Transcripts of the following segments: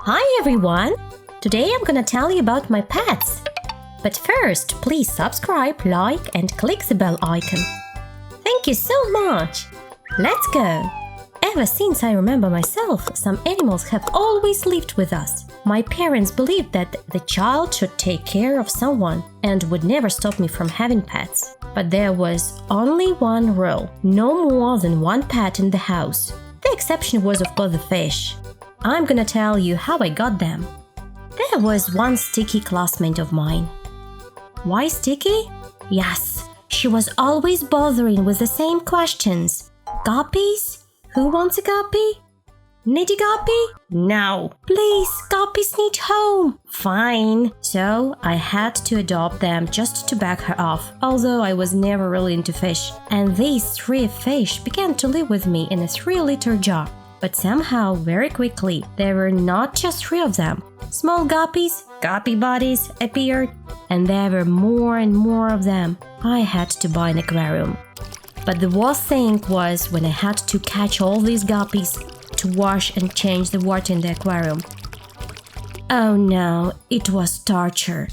Hi everyone! Today I'm gonna tell you about my pets. But first, please subscribe, like and click the bell icon. Thank you so much! Let's go! Ever since I remember myself, some animals have always lived with us. My parents believed that the child should take care of someone and would never stop me from having pets. But there was only one rule: no more than one pet in the house. The exception was of course the fish. I'm gonna tell you how I got them. There was one sticky classmate of mine. Why sticky? Yes, she was always bothering with the same questions. Guppies? Who wants a guppy? Need a guppy? No. Please, guppies need home. Fine. So I had to adopt them just to back her off, although I was never really into fish. And these 3 fish began to live with me in a 3-liter jar. But somehow, very quickly, there were not just 3 of them. Small guppies, guppy bodies appeared, and there were more and more of them. I had to buy an aquarium. But the worst thing was when I had to catch all these guppies to wash and change the water in the aquarium. Oh no, it was torture.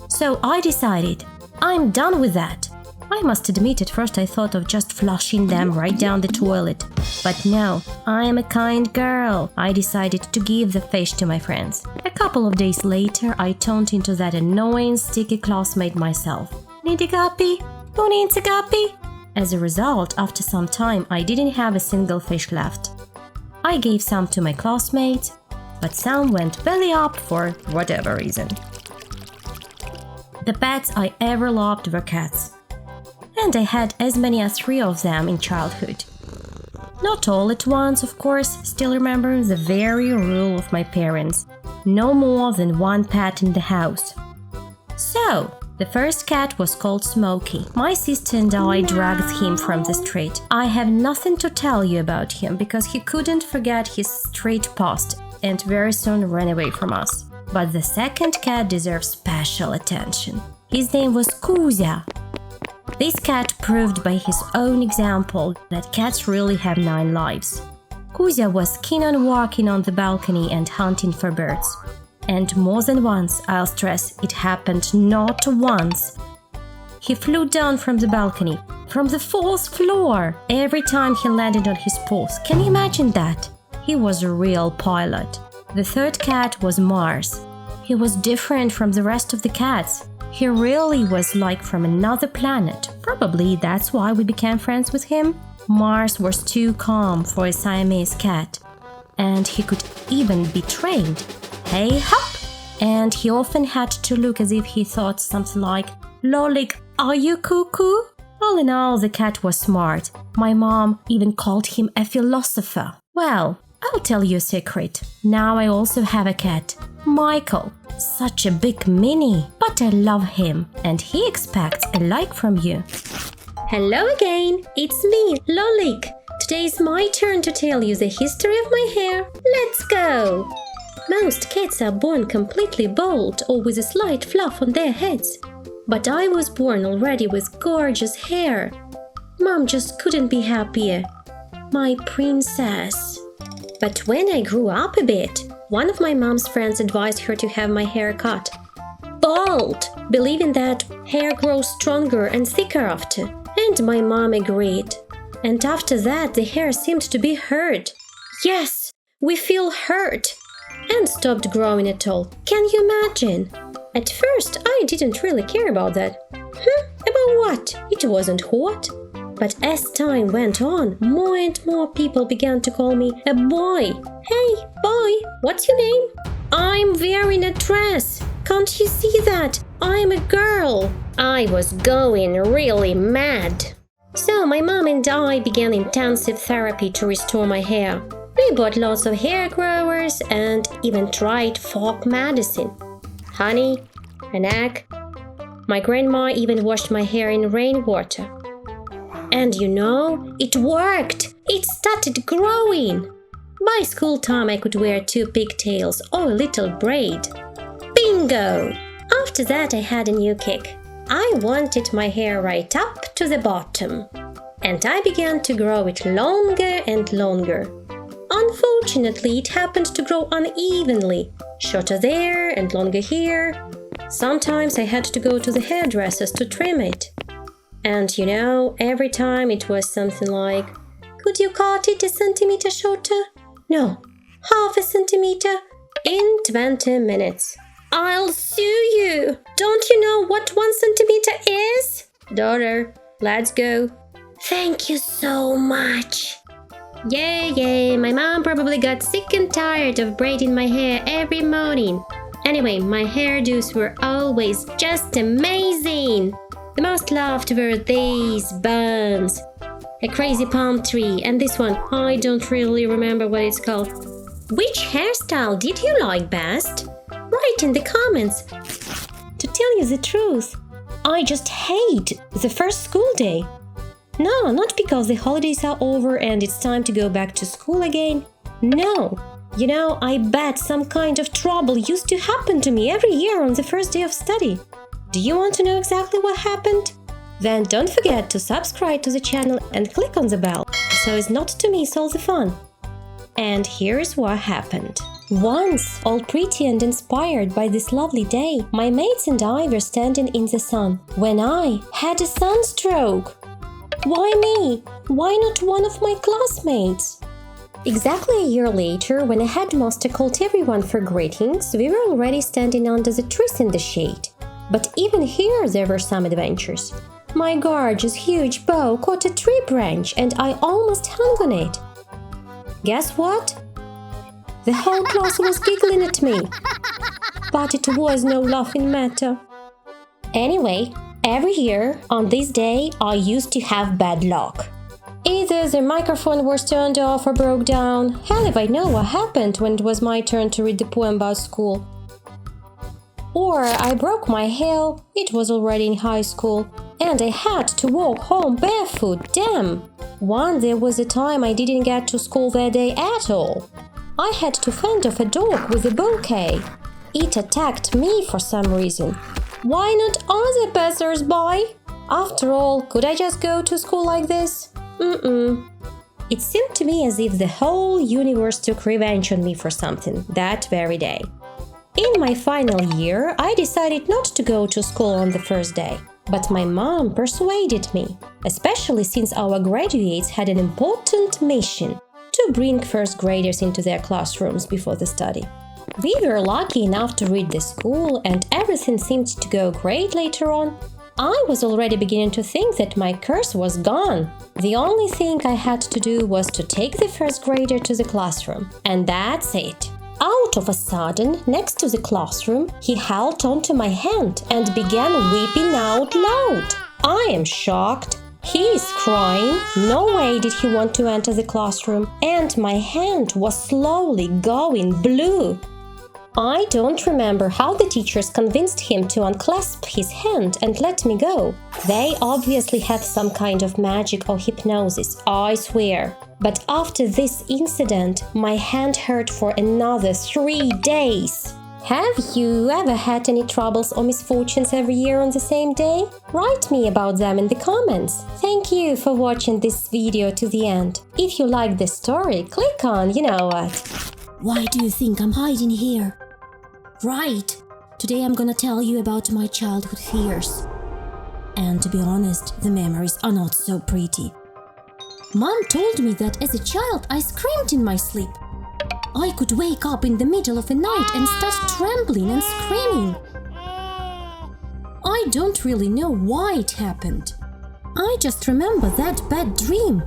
So I decided, I'm done with that. I must admit at first I thought of just flushing them right down the toilet. But no, I am a kind girl. I decided to give the fish to my friends. A couple of days later, I turned into that annoying sticky classmate myself. Need a guppy? Who needs a guppy? As a result, after some time, I didn't have a single fish left. I gave some to my classmates, but some went belly up for whatever reason. The pets I ever loved were cats. And I had as many as 3 of them in childhood. Not all at once, of course, still remember the very rule of my parents: no more than 1 pet in the house. So, the first cat was called Smokey. My sister and I dragged him from the street. I have nothing to tell you about him because he couldn't forget his street past and very soon ran away from us. But the second cat deserves special attention. His name was Kuzya. This cat proved by his own example that cats really have 9 lives. Kuzya was keen on walking on the balcony and hunting for birds. And more than once, I'll stress, it happened not once. He flew down from the balcony, from the 4th floor, every time he landed on his paws. Can you imagine that? He was a real pilot. The third cat was Mars. He was different from the rest of the cats. He really was like from another planet. Probably that's why we became friends with him. Mars was too calm for a Siamese cat. And he could even be trained. Hey hop! And he often had to look as if he thought something like, "Lolik, are you cuckoo?" All in all, the cat was smart. My mom even called him a philosopher. Well, I'll tell you a secret. Now I also have a cat, Michael. Such a big mini, but I love him, and he expects a like from you. Hello again, it's me, Lolik. Today is my turn to tell you the history of my hair. Let's go! Most cats are born completely bald or with a slight fluff on their heads. But I was born already with gorgeous hair. Mom just couldn't be happier. My princess. But when I grew up a bit, one of my mom's friends advised her to have my hair cut bald, believing that hair grows stronger and thicker after. And my mom agreed. And after that, the hair seemed to be hurt. Yes, we feel hurt. And stopped growing at all. Can you imagine? At first, I didn't really care about that. About what? It wasn't hot. But as time went on, more and more people began to call me a boy. Hey, boy, what's your name? I'm wearing a dress. Can't you see that? I'm a girl. I was going really mad. So my mom and I began intensive therapy to restore my hair. We bought lots of hair growers and even tried folk medicine. Honey, an egg. My grandma even washed my hair in rainwater. And you know, it worked! It started growing! By school time I could wear 2 pigtails or a little braid. Bingo! After that I had a new kick. I wanted my hair right up to the bottom. And I began to grow it longer and longer. Unfortunately, it happened to grow unevenly, shorter there and longer here. Sometimes I had to go to the hairdressers to trim it. And you know, every time it was something like, "Could you cut it a centimeter shorter? No, half a centimeter in 20 minutes. I'll sue you! Don't you know what 1 centimeter is? Daughter, let's go." "Thank you so much." Yay, my mom probably got sick and tired of braiding my hair every morning. Anyway, my hairdos were always just amazing. The most loved were these buns, a crazy palm tree, and this one, I don't really remember what it's called. Which hairstyle did you like best? Write in the comments. To tell you the truth, I just hate the first school day. No, not because the holidays are over and it's time to go back to school again. No. You know, I bet some kind of trouble used to happen to me every year on the first day of study. Do you want to know exactly what happened? Then don't forget to subscribe to the channel and click on the bell, so as not to miss all the fun. And here's what happened. Once, all pretty and inspired by this lovely day, my mates and I were standing in the sun when I had a sunstroke. Why me? Why not one of my classmates? Exactly a year later, when a headmaster called everyone for greetings, we were already standing under the trees in the shade. But even here there were some adventures. My gorgeous huge bow caught a tree branch and I almost hung on it. Guess what? The whole class was giggling at me. But it was no laughing matter. Anyway, every year on this day I used to have bad luck. Either the microphone was turned off or broke down. Hell if I know what happened when it was my turn to read the poem about school. Or I broke my heel, it was already in high school, and I had to walk home barefoot, damn! One, there was a time I didn't get to school that day at all. I had to fend off a dog with a bouquet. It attacked me for some reason. Why not other passers-by? After all, could I just go to school like this? It seemed to me as if the whole universe took revenge on me for something that very day. In my final year, I decided not to go to school on the first day, but my mom persuaded me, especially since our graduates had an important mission to bring first graders into their classrooms before the study. We were lucky enough to read the school and everything seemed to go great later on. I was already beginning to think that my curse was gone. The only thing I had to do was to take the first grader to the classroom, and that's it. Out of a sudden, next to the classroom, he held onto my hand and began weeping out loud. I am shocked. He is crying. No way did he want to enter the classroom, and my hand was slowly going blue. I don't remember how the teachers convinced him to unclasp his hand and let me go. They obviously have some kind of magic or hypnosis, I swear. But after this incident, my hand hurt for another 3 days. Have you ever had any troubles or misfortunes every year on the same day? Write me about them in the comments. Thank you for watching this video to the end. If you like the story, click on you know what. Why do you think I'm hiding here? Right! Today I'm gonna tell you about my childhood fears. And to be honest, the memories are not so pretty. Mom told me that as a child I screamed in my sleep. I could wake up in the middle of the night and start trembling and screaming. I don't really know why it happened. I just remember that bad dream,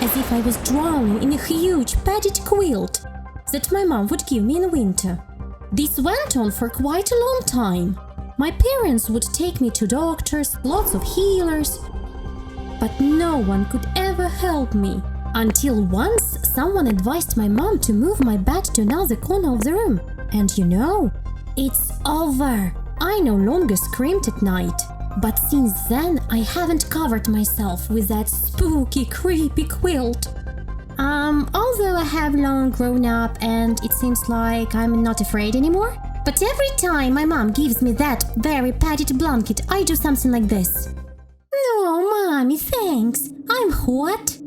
as if I was drowning in a huge padded quilt that my mom would give me in winter. This went on for quite a long time. My parents would take me to doctors, lots of healers, but no one could ever help me. Until once someone advised my mom to move my bed to another corner of the room. And you know, it's over. I no longer screamed at night. But since then I haven't covered myself with that spooky, creepy quilt. Although I have long grown up and it seems like I'm not afraid anymore. But every time my mom gives me that very padded blanket, I do something like this. No, mommy, thanks. I'm hot.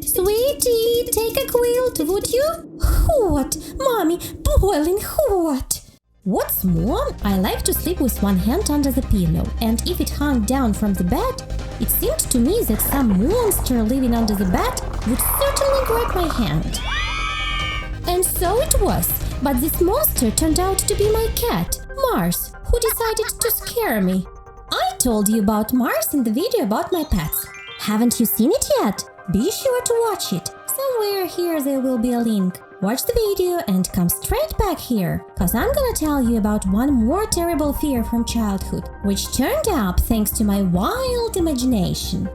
So Sweetie, take a quilt, would you? Hot, mommy, boiling hot. What's more, I like to sleep with one hand under the pillow, and if it hung down from the bed, it seemed to me that some monster living under the bed would certainly grab my hand. And so it was, but this monster turned out to be my cat, Mars, who decided to scare me. I told you about Mars in the video about my pets. Haven't you seen it yet? Be sure to watch it. Somewhere here there will be a link. Watch the video and come straight back here, cause I'm gonna tell you about one more terrible fear from childhood, which turned up thanks to my wild imagination.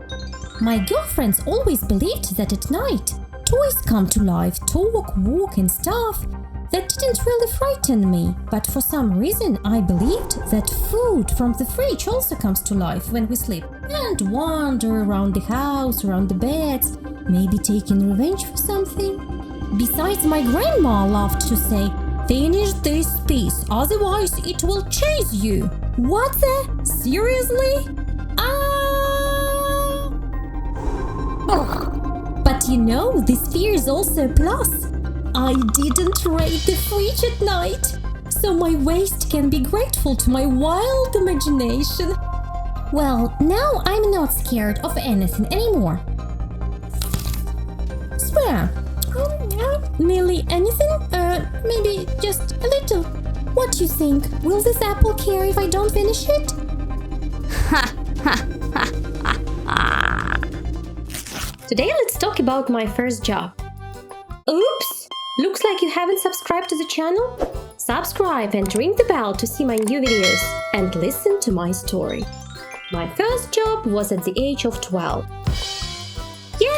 My girlfriends always believed that at night, toys come to life, talk, walk and stuff. That didn't really frighten me, but for some reason I believed that food from the fridge also comes to life when we sleep and wander around the house, around the beds, maybe taking revenge for something. Besides, my grandma loved to say, "Finish this piece, otherwise it will chase you." What the? Seriously? But you know, this fear is also a plus. I didn't raid the fridge at night, so my waist can be grateful to my wild imagination. Well, now I'm not scared of anything anymore. Swear. Nearly anything? Maybe just a little. What do you think? Will this apple care if I don't finish it? Today let's talk about my first job. Oops! Looks like you haven't subscribed to the channel? Subscribe and ring the bell to see my new videos and listen to my story. My first job was at the age of 12.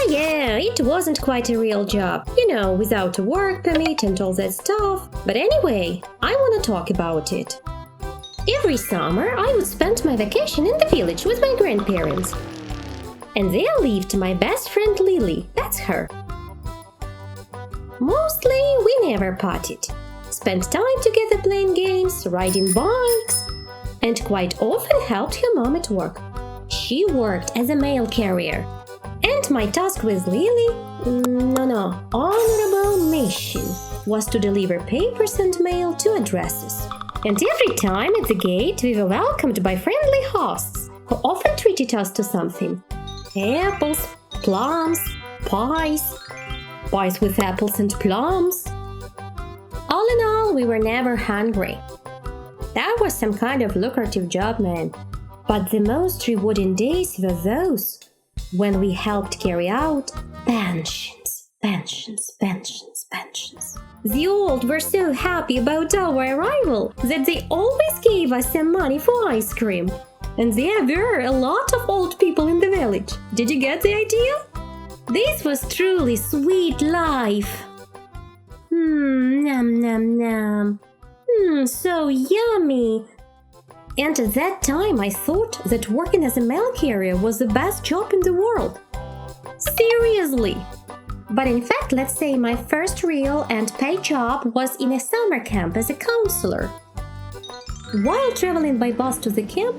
Yeah, it wasn't quite a real job, you know, without a work permit and all that stuff. But anyway, I want to talk about it. Every summer, I would spend my vacation in the village with my grandparents. And there lived my best friend Lily, that's her. Mostly, we never partied. Spent time together playing games, riding bikes, and quite often helped her mom at work. She worked as a mail carrier. And my task with Lily, honorable mission, was to deliver papers and mail to addresses. And every time at the gate we were welcomed by friendly hosts who often treated us to something. Apples, plums, pies with apples and plums. All in all, we were never hungry. That was some kind of lucrative job, man. But the most rewarding days were those when we helped carry out pensions. The old were so happy about our arrival that they always gave us some money for ice cream. And there were a lot of old people in the village. Did you get the idea? This was truly sweet life. Nom. So yummy. And at that time I thought that working as a mail carrier was the best job in the world. Seriously. But in fact, let's say my first real and paid job was in a summer camp as a counselor. While traveling by bus to the camp,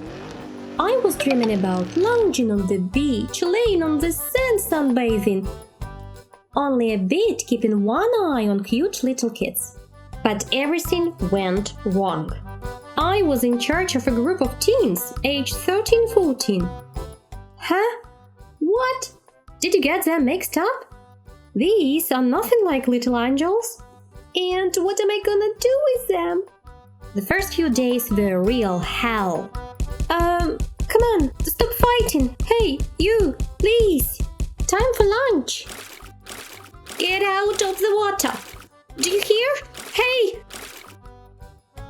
I was dreaming about lounging on the beach, laying on the sand sunbathing. Only a bit keeping one eye on cute little kids. But everything went wrong. I was in charge of a group of teens, aged 13-14. Huh? What? Did you get them mixed up? These are nothing like little angels. And what am I gonna do with them? The first few days were real hell. Come on, stop fighting. Hey, you, please. Time for lunch. Get out of the water. Do you hear? Hey!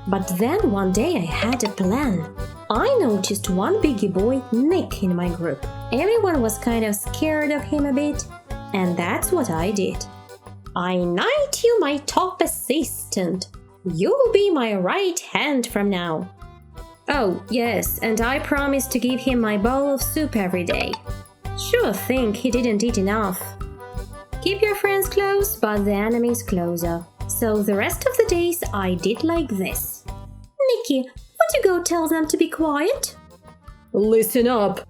But then one day I had a plan. I noticed one biggie boy, Nick, in my group. Everyone was kind of scared of him a bit, and that's what I did. I knight you my top assistant. You'll be my right hand from now. Oh, yes, and I promised to give him my bowl of soup every day. Sure think he didn't eat enough. Keep your friends close, but the enemies closer. So the rest of the days I did like this. Nikki, would you go tell them to be quiet? Listen up.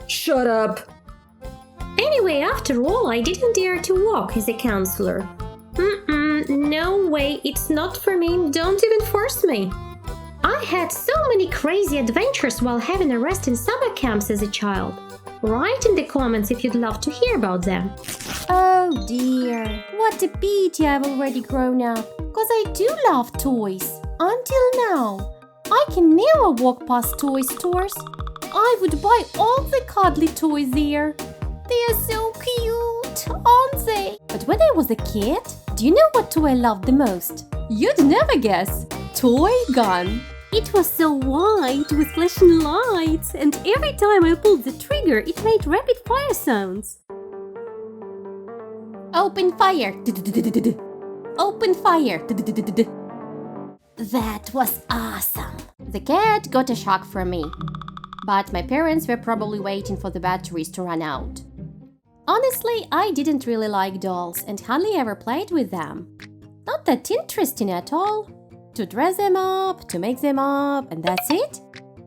Shut up. Anyway, after all, I didn't dare to walk as a counselor. No way, it's not for me, don't even force me. I had so many crazy adventures while having a rest in summer camps as a child. Write in the comments if you'd love to hear about them. Oh dear, what a pity I've already grown up, because I do love toys. Until now, I can never walk past toy stores. I would buy all the cuddly toys there. They are so cute, aren't they? But when I was a kid, do you know what toy I loved the most? You'd never guess. Toy gun. It was so white with flashing lights, and every time I pulled the trigger, it made rapid fire sounds. Open fire. Open fire. That was awesome. The cat got a shock from me, but my parents were probably waiting for the batteries to run out. Honestly, I didn't really like dolls and hardly ever played with them. Not that interesting at all. To dress them up, to make them up, and that's it.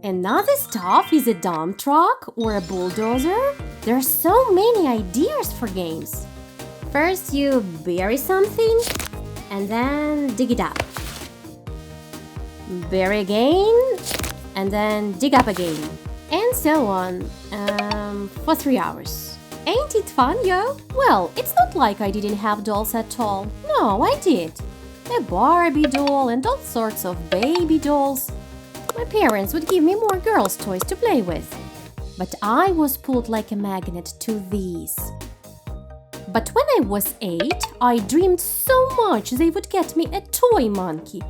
Another stuff is a dump truck or a bulldozer. There are so many ideas for games. First you bury something and then dig it up. Bury again and then dig up again. And so on, for 3 hours. Ain't it fun, yo? Well, it's not like I didn't have dolls at all. No, I did. A Barbie doll and all sorts of baby dolls. My parents would give me more girls' toys to play with. But I was pulled like a magnet to these. But when I was 8, I dreamed so much they would get me a toy monkey.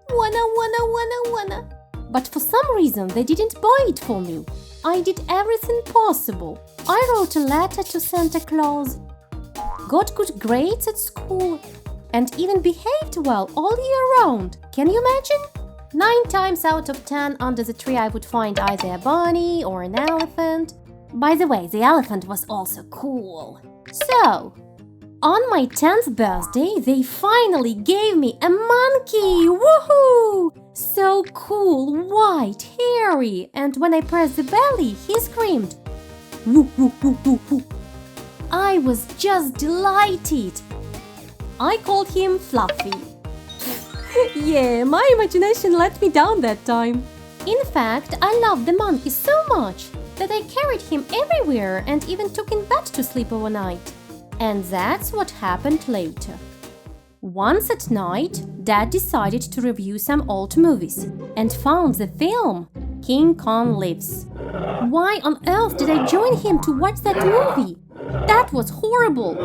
Wanna. But for some reason they didn't buy it for me. I did everything possible. I wrote a letter to Santa Claus, got good grades at school, and even behaved well all year round. Can you imagine? 9 times out of 10 under the tree I would find either a bunny or an elephant. By the way, the elephant was also cool. So, on my 10th birthday, they finally gave me a monkey! Woohoo! So cool, white, hairy, and when I pressed the belly, he screamed. Woo, woo, woo, woo, woo. I was just delighted. I called him Fluffy. Yeah, my imagination let me down that time. In fact, I loved the monkey so much that I carried him everywhere and even took in bed to sleep overnight. And that's what happened later. Once at night, Dad decided to review some old movies and found the film King Kong Lives. Why on earth did I join him to watch that movie? That was horrible!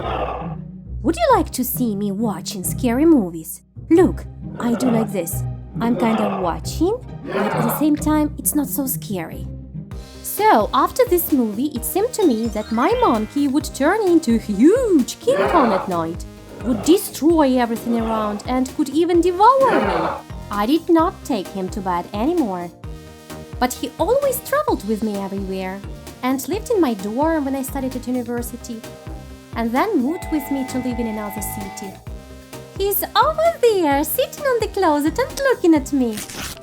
Would you like to see me watching scary movies? Look, I do like this. I'm kind of watching, but at the same time, it's not so scary. So, after this movie, it seemed to me that my monkey would turn into a huge King Kong at night, would destroy everything around, and could even devour me. I did not take him to bed anymore. But he always traveled with me everywhere, and lived in my dorm when I studied at university, and then moved with me to live in another city. He's over there, sitting on the closet and looking at me.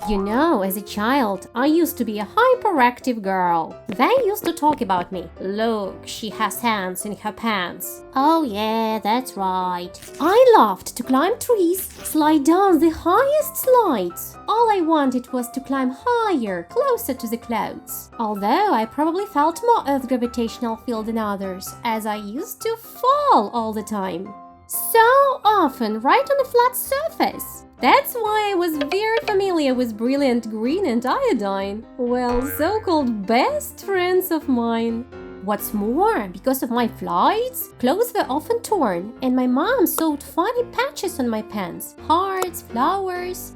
You know, as a child, I used to be a hyperactive girl. They used to talk about me. Look, she has hands in her pants. Oh yeah, that's right. I loved to climb trees, slide down the highest slides. All I wanted was to climb higher, closer to the clouds. Although I probably felt more Earth's gravitational field than others, as I used to fall all the time. So often, right on a flat surface. That's why I was very familiar with brilliant green and iodine. Well, so-called best friends of mine. What's more, because of my flights, clothes were often torn, and my mom sewed funny patches on my pants, hearts, flowers.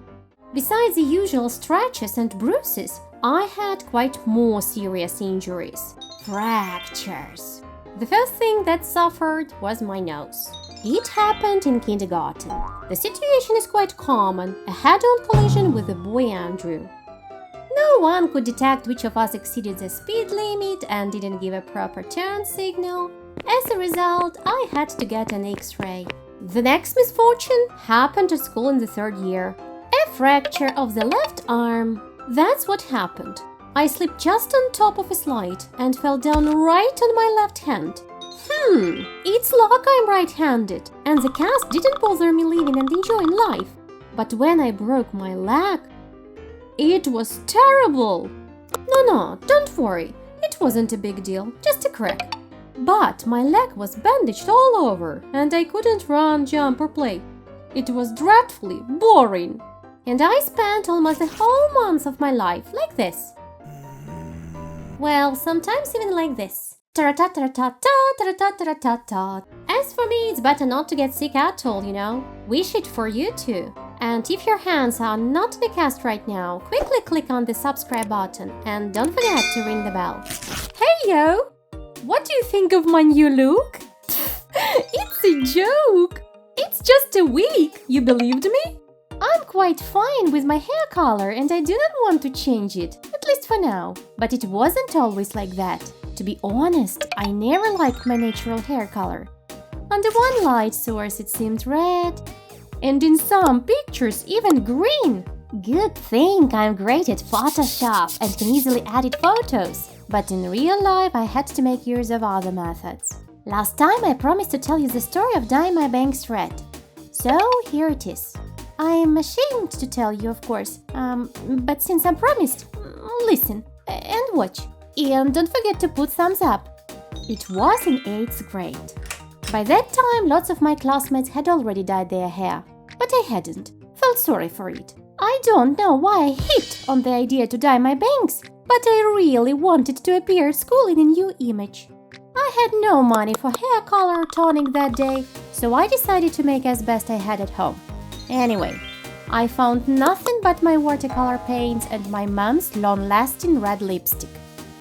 Besides the usual scratches and bruises, I had quite more serious injuries. Fractures. The first thing that suffered was my nose. It happened in kindergarten. The situation is quite common, a head-on collision with the boy Andrew. No one could detect which of us exceeded the speed limit and didn't give a proper turn signal. As a result, I had to get an X-ray. The next misfortune happened at school in the 3rd year. A fracture of the left arm. That's what happened. I slipped just on top of a slide and fell down right on my left hand. It's luck I'm right-handed, and the cast didn't bother me living and enjoying life. But when I broke my leg, it was terrible. No, don't worry. It wasn't a big deal, just a crack. But my leg was bandaged all over, and I couldn't run, jump, or play. It was dreadfully boring. And I spent almost a whole month of my life like this. Well, sometimes even like this. Ta-ra-ta-ta-ra-ta-ta, As for me, it's better not to get sick at all, you know. Wish it for you too. And if your hands are not in the cast right now, quickly click on the subscribe button and don't forget to ring the bell. Hey yo! What do you think of my new look? It's a joke! It's just a week, you believed me? I'm quite fine with my hair color and I do not want to change it, at least for now. But it wasn't always like that. To be honest, I never liked my natural hair color. On the one light source it seemed red, and in some pictures even green. Good thing I'm great at Photoshop and can easily edit photos. But in real life I had to make use of other methods. Last time I promised to tell you the story of dyeing my bangs red. So here it is. I'm ashamed to tell you, of course, but since I promised, listen and watch. And don't forget to put thumbs up. It was in 8th grade. By that time, lots of my classmates had already dyed their hair, but I hadn't. Felt sorry for it. I don't know why I hit on the idea to dye my bangs, but I really wanted to appear at school in a new image. I had no money for hair color or toning that day, so I decided to make as best I had at home. Anyway, I found nothing but my watercolor paints and my mom's long-lasting red lipstick.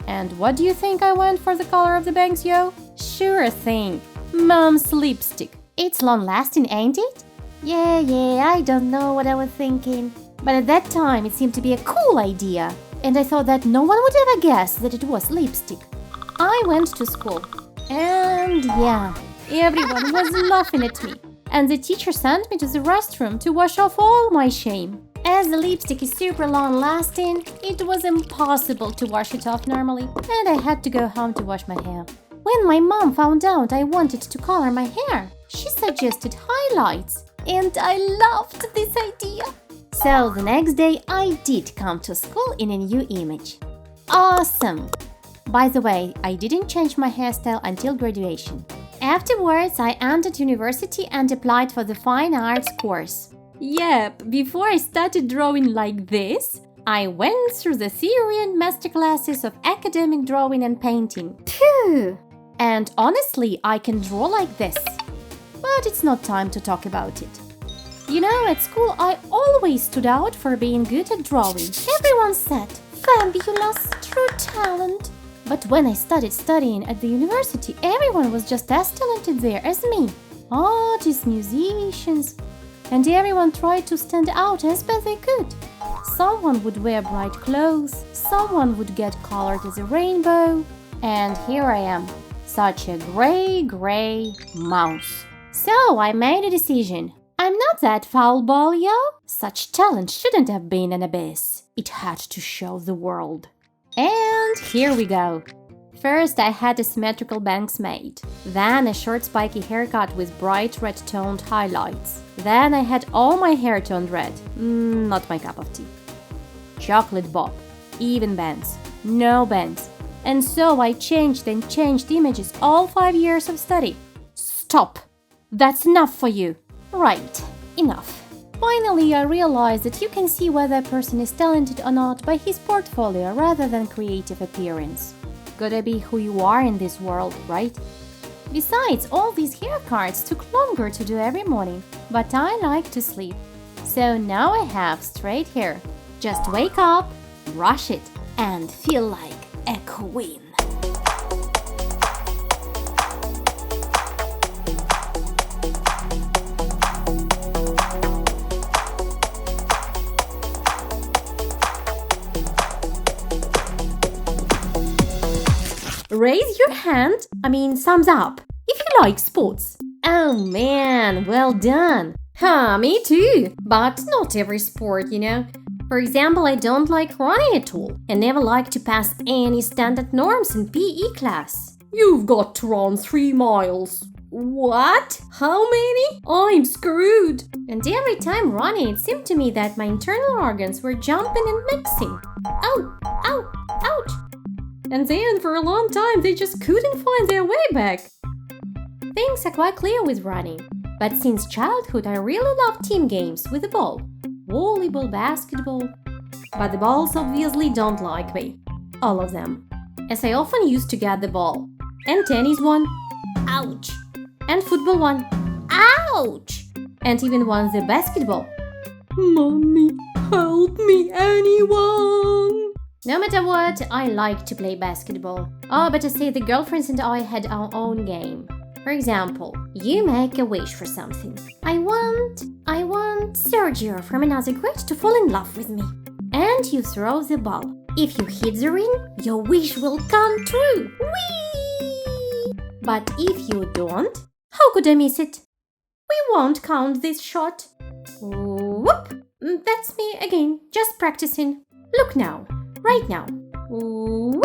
And what do you think I went for the color of the bangs, yo? Sure thing. Mom's lipstick. It's long-lasting, ain't it? Yeah, I don't know what I was thinking. But at that time, it seemed to be a cool idea. And I thought that no one would ever guess that it was lipstick. I went to school. And yeah, everyone was laughing at me. And the teacher sent me to the restroom to wash off all my shame. As the lipstick is super long-lasting, it was impossible to wash it off normally, and I had to go home to wash my hair. When my mom found out I wanted to color my hair, she suggested highlights, and I loved this idea. So the next day I did come to school in a new image. Awesome! By the way, I didn't change my hairstyle until graduation. Afterwards, I entered university and applied for the fine arts course. Yep, before I started drawing like this, I went through the theory and masterclasses of academic drawing and painting. Phew! And honestly, I can draw like this. But it's not time to talk about it. You know, at school I always stood out for being good at drawing. Everyone said, "Fabulous, true talent." But when I started studying at the university, everyone was just as talented there as me. Artists, musicians, and everyone tried to stand out as best they could. Someone would wear bright clothes, someone would get colored as a rainbow, and here I am, such a gray mouse. So I made a decision. I'm not that foul ball, yo. Such talent shouldn't have been an abyss. It had to show the world. And here we go. First, I had a symmetrical bangs made. Then a short spiky haircut with bright red-toned highlights. Then I had all my hair toned red. Not my cup of tea. Chocolate bob. Even bands. No bands. And so I changed and changed images all 5 years of study. Stop! That's enough for you. Right, enough. Finally, I realized that you can see whether a person is talented or not by his portfolio rather than creative appearance. Gotta be who you are in this world, right? Besides, all these haircuts took longer to do every morning, but I like to sleep. So now I have straight hair. Just wake up, brush it, and feel like a queen. Raise your hand, thumbs up, if you like sports. Oh man, well done. Me too, but not every sport, you know. For example, I don't like running at all and never like to pass any standard norms in PE class. You've got to run 3 miles. What? How many? I'm screwed. And every time running, it seemed to me that my internal organs were jumping and mixing. Ow, ow, ouch. And then for a long time, they just couldn't find their way back. Things are quite clear with running. But since childhood, I really love team games with the ball. Volleyball, basketball. But the balls obviously don't like me. All of them. As I often used to get the ball. And tennis one. Ouch. And football one. Ouch! And even once the basketball. Mommy, help me, anyone! No matter what, I like to play basketball. Oh, but to say the girlfriends and I had our own game. For example, you make a wish for something. I want Sergio from another grade to fall in love with me. And you throw the ball. If you hit the ring, your wish will come true. Whee! But if you don't, how could I miss it? We won't count this shot. Whoop! That's me again, just practicing. Look now, right now. Whoop!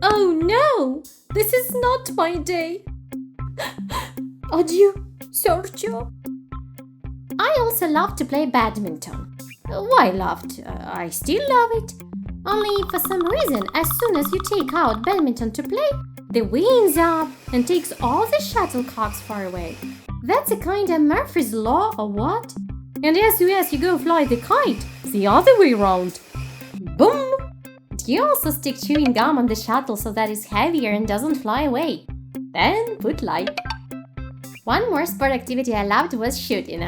Oh no! This is not my day. Adieu, Sergio. I also love to play badminton. Why loved? I still love it. Only for some reason, as soon as you take out badminton to play, the wind's up and takes all the shuttlecocks far away. That's a kind of Murphy's Law or what? And as soon as you go fly the kite, the other way round. Boom! Do you also stick chewing gum on the shuttle so that it's heavier and doesn't fly away? Then put like. One more sport activity I loved was shooting,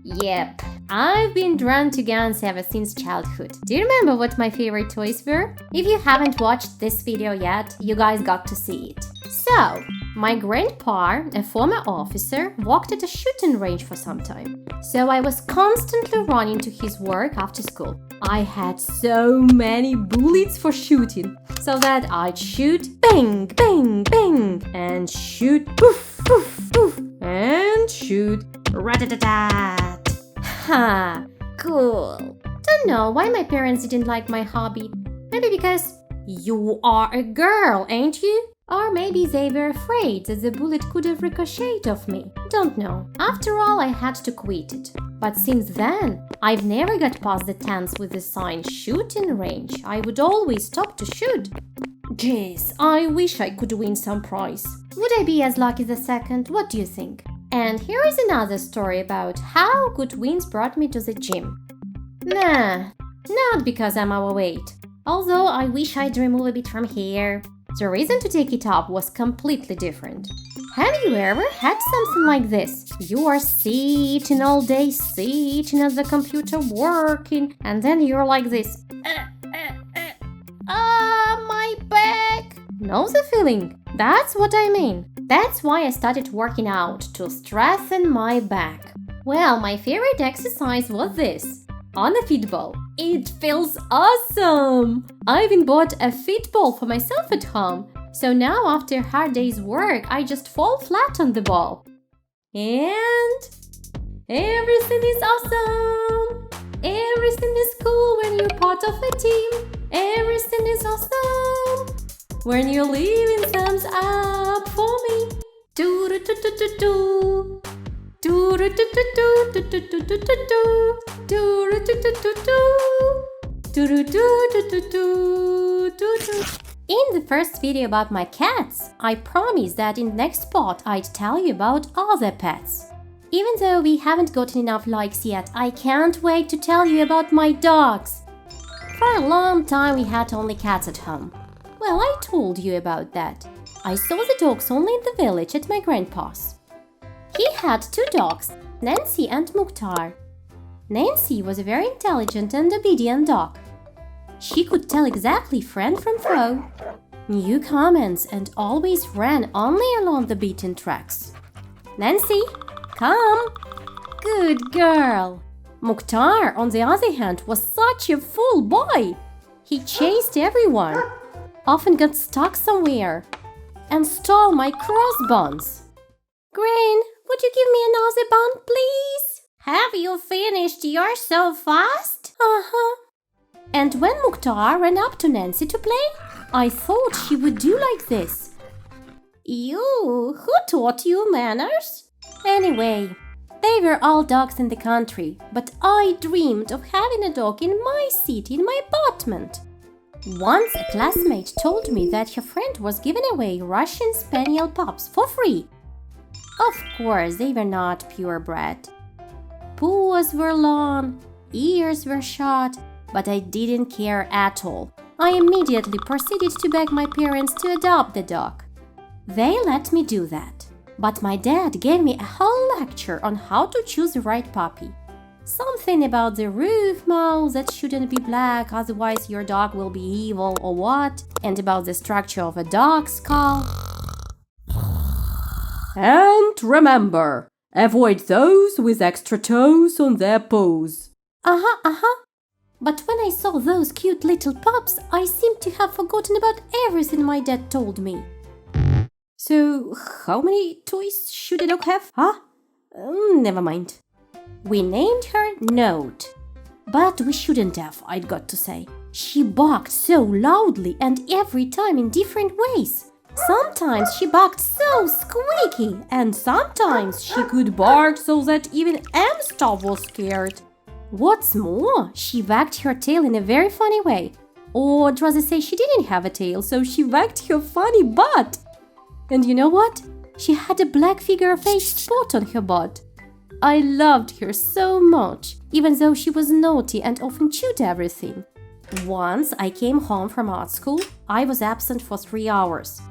Yep, I've been drawn to guns ever since childhood. Do you remember what my favorite toys were? If you haven't watched this video yet, you guys got to see it. So, my grandpa, a former officer, worked at a shooting range for some time. So I was constantly running to his work after school. I had so many bullets for shooting, so that I'd shoot bang, bang, bang, and shoot poof, poof, poof, and shoot rat-a-tat-tat. Ha, cool. Don't know why my parents didn't like my hobby. Maybe because you are a girl, ain't you? Or maybe they were afraid that the bullet could have ricocheted off me. Don't know. After all, I had to quit it. But since then, I've never got past the tents with the sign shooting range. I would always stop to shoot. Jeez, I wish I could win some prize. Would I be as lucky the second? What do you think? And here is another story about how good winds brought me to the gym. Nah, not because I'm overweight. Although I wish I'd remove a bit from here. The reason to take it up was completely different. Have you ever had something like this? You are sitting all day, sitting at the computer working, and then you're like this. My back! Know the feeling? That's what I mean. That's why I started working out, to strengthen my back. Well, my favorite exercise was this. On a fit ball. It feels awesome! I even bought a fit ball for myself at home. So now after a hard day's work, I just fall flat on the ball. And everything is awesome! Everything is cool when you're part of a team. Everything is awesome when you're leaving thumbs up for me. Do do do do do do. Do do do do do do do do do do. Do do do do do. Do do do do do do do. In the first video about my cats, I promised that in the next part I'd tell you about other pets. Even though we haven't gotten enough likes yet, I can't wait to tell you about my dogs. For a long time we had only cats at home. Well, I told you about that. I saw the dogs only in the village at my grandpa's. He had 2 dogs, Nancy and Mukhtar. Nancy was a very intelligent and obedient dog. She could tell exactly friend from foe, knew commands, and always ran only along the beaten tracks. Nancy, come! Good girl! Mukhtar, on the other hand, was such a fool boy. He chased everyone, often got stuck somewhere, and stole my crossbones. Gran, would you give me another bun, please? Have you finished yours so fast? Uh-huh. And when Mukhtar ran up to Nancy to play, I thought she would do like this. You, who taught you manners? Anyway, they were all dogs in the country, but I dreamed of having a dog in my city, in my apartment. Once a classmate told me that her friend was giving away Russian Spaniel pups for free. Of course, they were not purebred. Paws were long, ears were short, but I didn't care at all. I immediately proceeded to beg my parents to adopt the dog. They let me do that, but my dad gave me a whole lecture on how to choose the right puppy. Something about the roof mouth that shouldn't be black, otherwise your dog will be evil or what, and about the structure of a dog's skull. And remember, avoid those with extra toes on their paws. But when I saw those cute little pups, I seemed to have forgotten about everything my dad told me. So, how many toys should a dog have, huh? Never mind. We named her Note. But we shouldn't have, I'd got to say. She barked so loudly and every time in different ways. Sometimes she barked so squeaky, and sometimes she could bark so that even Amstav was scared. What's more, she wagged her tail in a very funny way. Or I'd rather say she didn't have a tail, so she wagged her funny butt. And you know what? She had a black figure-of-8 spot on her butt. I loved her so much, even though she was naughty and often chewed everything. Once I came home from art school, I was absent for 3 hours.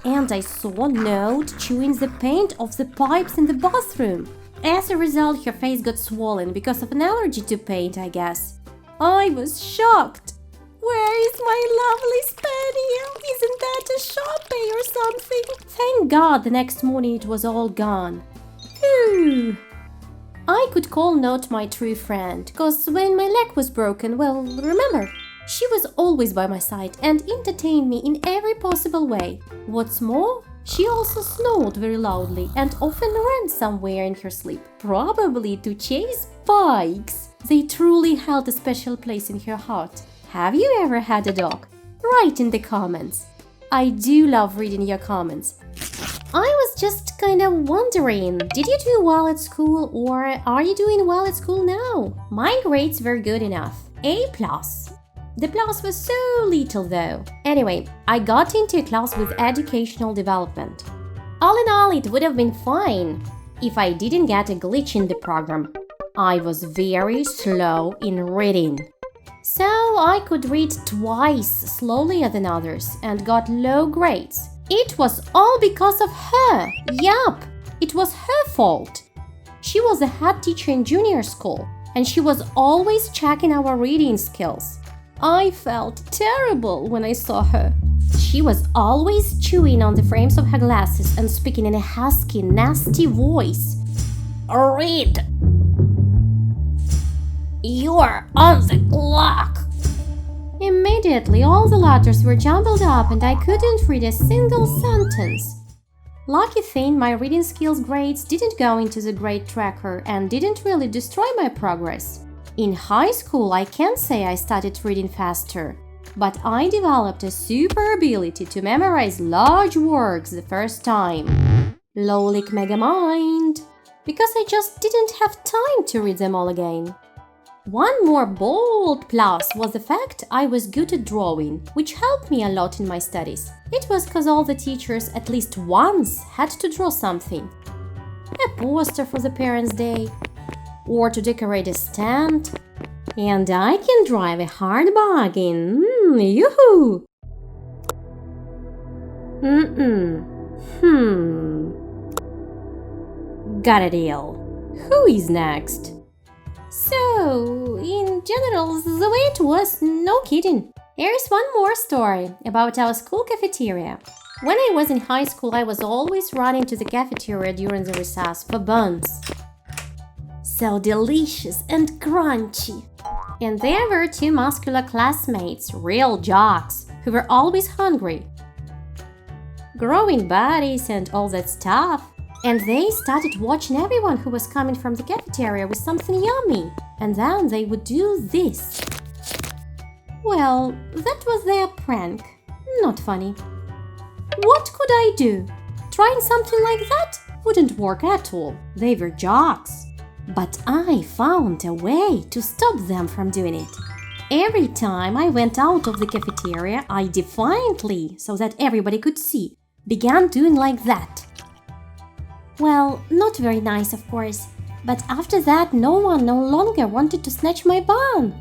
And I saw Note chewing the paint off the pipes in the bathroom. As a result, her face got swollen because of an allergy to paint, I guess. I was shocked. Where is my lovely spaniel? Isn't that a Sharpie or something? Thank God the next morning it was all gone. Phew. I could call Note my true friend, cause when my leg was broken, well, remember, she was always by my side and entertained me in every possible way. What's more, she also snored very loudly and often ran somewhere in her sleep, probably to chase bikes. They truly held a special place in her heart. Have you ever had a dog? Write in the comments. I do love reading your comments. I was just kind of wondering, did you do well at school or are you doing well at school now? My grades were good enough. A+. The plus was so little though. Anyway, I got into a class with educational development. All in all, it would have been fine if I didn't get a glitch in the program. I was very slow in reading. So I could read twice slower than others and got low grades. It was all because of her. Yup, it was her fault. She was a head teacher in junior school and she was always checking our reading skills. I felt terrible when I saw her. She was always chewing on the frames of her glasses and speaking in a husky, nasty voice. Read! You're on the clock! Immediately, all the letters were jumbled up and I couldn't read a single sentence. Lucky thing, my reading skills grades didn't go into the grade tracker and didn't really destroy my progress. In high school, I can't say I started reading faster, but I developed a super ability to memorize large works the first time. Lolik Megamind! Because I just didn't have time to read them all again. One more bold plus was the fact I was good at drawing, which helped me a lot in my studies. It was cause all the teachers at least once had to draw something. A poster for the Parents' Day, or to decorate a stand. And I can drive a hard bargain. Yoo-hoo! Got a deal. Who is next? So, in general, the way it was, no kidding. Here's one more story about our school cafeteria. When I was in high school, I was always running to the cafeteria during the recess for buns. So delicious and crunchy. And there were two muscular classmates, real jocks, who were always hungry. Growing bodies and all that stuff. And they started watching everyone who was coming from the cafeteria with something yummy. And then they would do this. Well, that was their prank. Not funny. What could I do? Trying something like that wouldn't work at all. They were jocks. But I found a way to stop them from doing it. Every time I went out of the cafeteria, I defiantly, so that everybody could see, began doing like that. Well, not very nice, of course. But after that, no one no longer wanted to snatch my bun.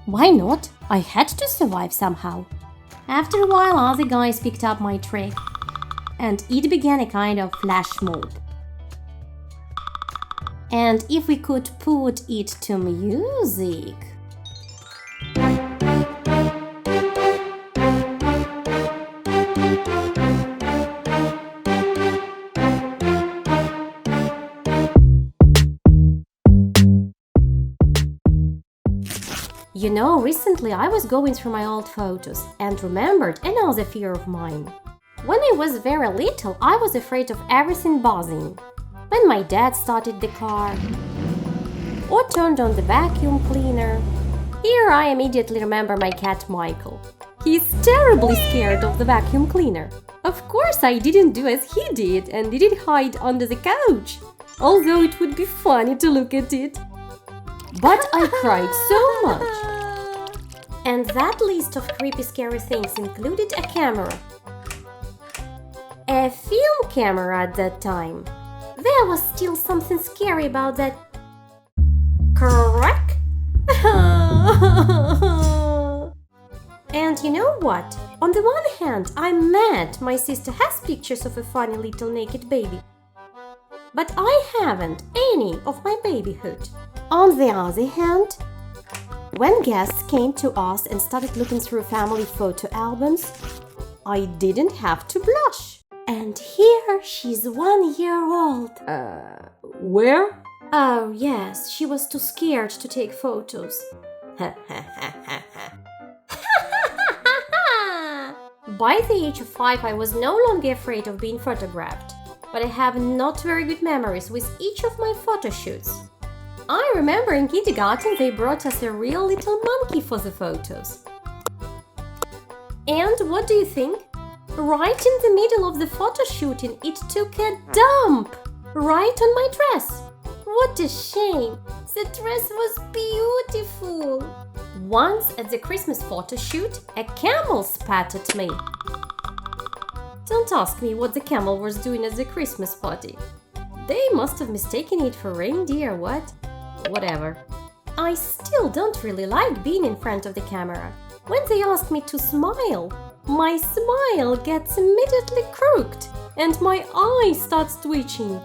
Why not? I had to survive somehow. After a while, other guys picked up my trick. And it began a kind of flash mob. And if we could put it to music... You know, recently I was going through my old photos and remembered another fear of mine. When I was very little, I was afraid of everything buzzing. When my dad started the car or turned on the vacuum cleaner. Here I immediately remember my cat Michael. He's terribly scared of the vacuum cleaner. Of course I didn't do as he did and didn't hide under the couch, although it would be funny to look at it. But I cried so much. And that list of creepy scary things included a camera. A film camera at that time. There was still something scary about that. Correct? And you know what? On the one hand, I'm mad my sister has pictures of a funny little naked baby. But I haven't any of my babyhood. On the other hand, when guests came to us and started looking through family photo albums, I didn't have to blush. And here she's 1 year old. Where? Oh, yes, she was too scared to take photos. By the age of 5, I was no longer afraid of being photographed. But I have not very good memories with each of my photo shoots. I remember in kindergarten they brought us a real little monkey for the photos. And what do you think? Right in the middle of the photo shooting, it took a dump right on my dress. What a shame! The dress was beautiful. Once at the Christmas photo shoot, a camel spat at me. Don't ask me what the camel was doing at the Christmas party. They must have mistaken it for reindeer, what? Whatever. I still don't really like being in front of the camera. When they ask me to smile, my smile gets immediately crooked and my eye starts twitching.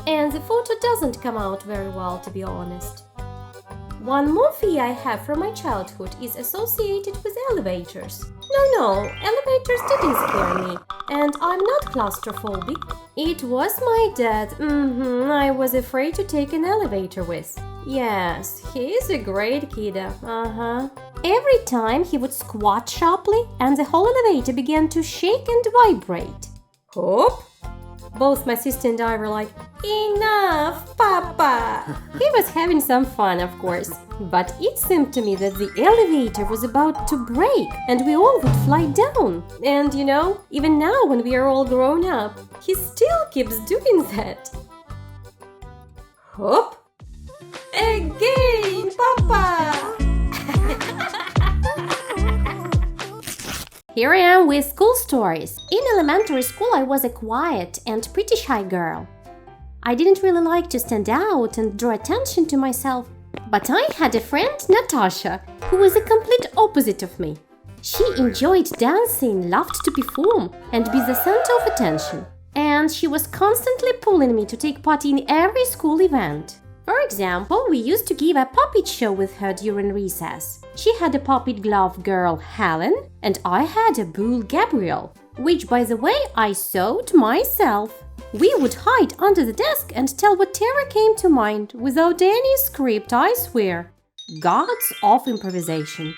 And the photo doesn't come out very well, to be honest. One more fear I have from my childhood is associated with elevators. No, elevators didn't scare me, and I'm not claustrophobic. It was my dad, I was afraid to take an elevator with. Yes, he's a great kiddo, Every time he would squat sharply, and the whole elevator began to shake and vibrate. Hop! Both my sister and I were like, "Enough, Papa!" He was having some fun, of course, but it seemed to me that the elevator was about to break and we all would fly down. And you know, even now when we are all grown up, he still keeps doing that. Hop! Again, Papa! Here I am with school stories. In elementary school, I was a quiet and pretty shy girl. I didn't really like to stand out and draw attention to myself. But I had a friend, Natasha, who was the complete opposite of me. She enjoyed dancing, loved to perform, and be the center of attention. And she was constantly pulling me to take part in every school event. For example, we used to give a puppet show with her during recess. She had a puppet glove girl, Helen, and I had a bull, Gabriel, which, by the way, I sewed myself. We would hide under the desk and tell whatever came to mind without any script, I swear. Gods of improvisation.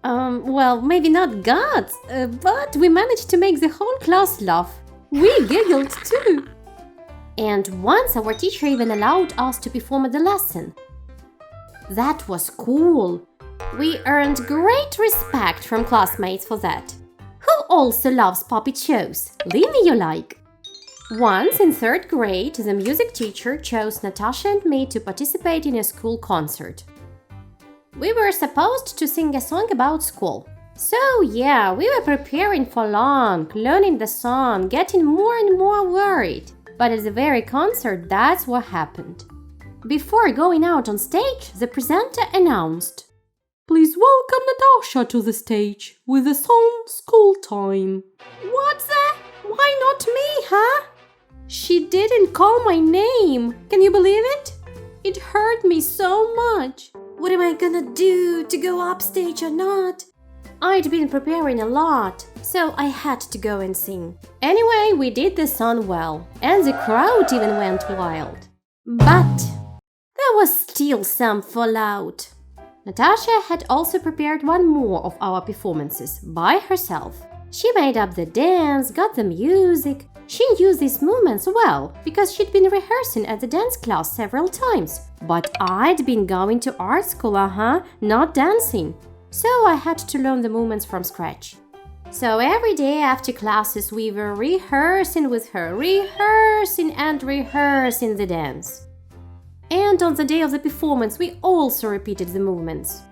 Well, maybe not gods, but we managed to make the whole class laugh. We giggled too. And once our teacher even allowed us to perform at the lesson. That was cool. We earned great respect from classmates for that. Who also loves puppet shows? Leave me your like. Once in 3rd grade, the music teacher chose Natasha and me to participate in a school concert. We were supposed to sing a song about school. So yeah, we were preparing for long, learning the song, getting more and more worried. But at the very concert, that's what happened. Before going out on stage, the presenter announced, Please welcome Natasha to the stage with the song School Time. "What's that? Why not me, huh?" She didn't call my name. Can you believe it? It hurt me so much. What am I gonna do to go upstage or not? I'd been preparing a lot, so I had to go and sing. Anyway, we did the song well, and the crowd even went wild. But there was still some fallout. Natasha had also prepared one more of our performances by herself. She made up the dance, got the music. She knew these movements well because she'd been rehearsing at the dance class several times. But I'd been going to art school, not dancing. So I had to learn the movements from scratch. So every day after classes we were rehearsing with her, rehearsing the dance. And on the day of the performance we also repeated the movements.